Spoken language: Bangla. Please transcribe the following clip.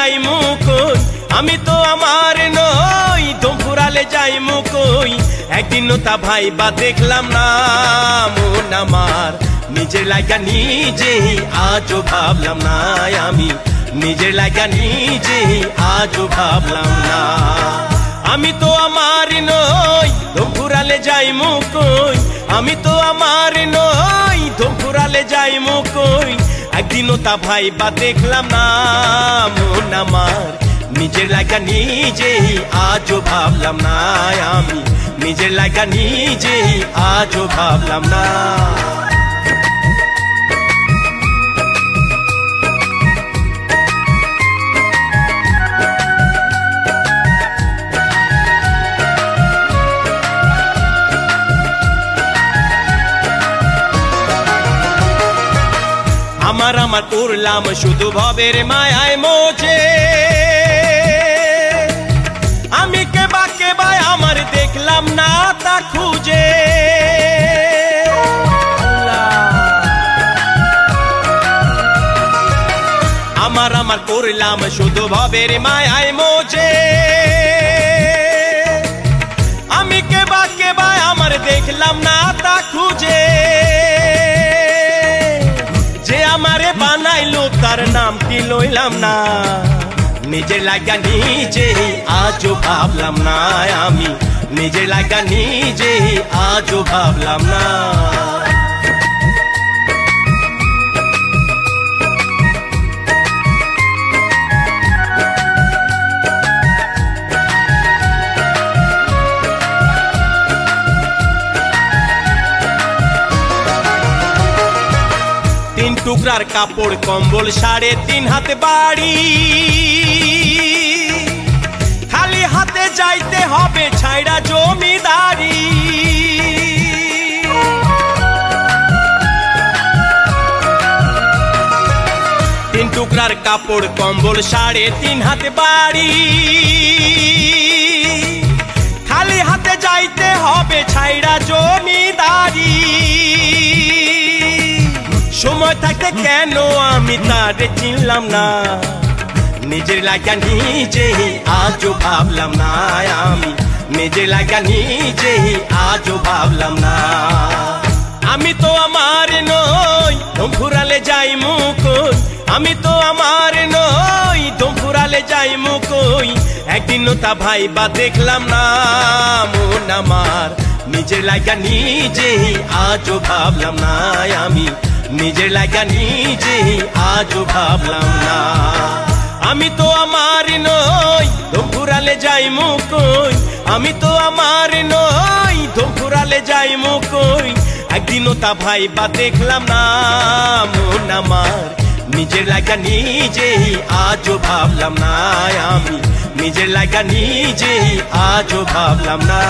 যাইমু কই আমি তো আমার নই দম ফুরালে যাইমু কই একদিনও তা ভাইবা দেখলাম না মন আমার নিজের লাগা নিজেই আজও ভাবলাম না আমি নিজের লাগা নিজেই আজও ভাবলাম না আমি তো আমার নই দম ফুরালে যাইমু কই আমি তো আমার নই দম ফুরালে যাইমু কই একদিনও তা ভাইবা দেখলাম না মন আমার নিজের লাগা নিজেই আজও ভাবলাম না আমি নিজের লাগা নিজেই আজও ভাবলাম না আমার আমার করলাম শুধু ভবের মায়ায় মোচে আমি কে বা আমার দেখলাম না তা খুঁজে আমার আমার করলাম শুধু ভবের মায়ায় মোচে আমি কে বা আমার দেখলাম না তা খুঁজে আমারে বানাইলো তার নাম কি লইলাম না নিজের লাগা নিজেই আজও ভাবলাম না আমি নিজের লাগা নিজেই আজও ভাবলাম না তিন টুকরার কাপড় কম্বল 3.5 হাত বাড়ি খালি হাতে যাইতে হবে ছাইড়া জমিদারি তিন টুকরার কাপড় কম্বল 3.5 হাত বাড়ি খালি হাতে যাইতে হবে ছাইড়া জমিদারি সময় থাকতে কেন আমি তারে চিনলাম না নিজের লাগা নিজেই আজও ভাবলাম না আমি নিজের লাগা নিজেই আজও ভাবলাম না আমি তো আমার নই দম ফুরালে যাইমু কই আমি তো আমার নই দম ফুরালে যাইমু কই একদিনও তা ভাইবা দেখলাম না মন আমার নিজের লাগা নিজেই আজও ভাবলাম না আমি নিজের লাগা নিজেই আজও ভাবলাম না আমি তো আমার নই দম ফুরালে যাইমু কই আমি তো আমার নই দম ফুরালে যাইমু কই একদিনও তা ভাইবা দেখলাম না মন আমার নিজের লাগা নিজেই আজও ভাবলাম না আমি নিজের লাগা নিজেই আজও ভাবলাম না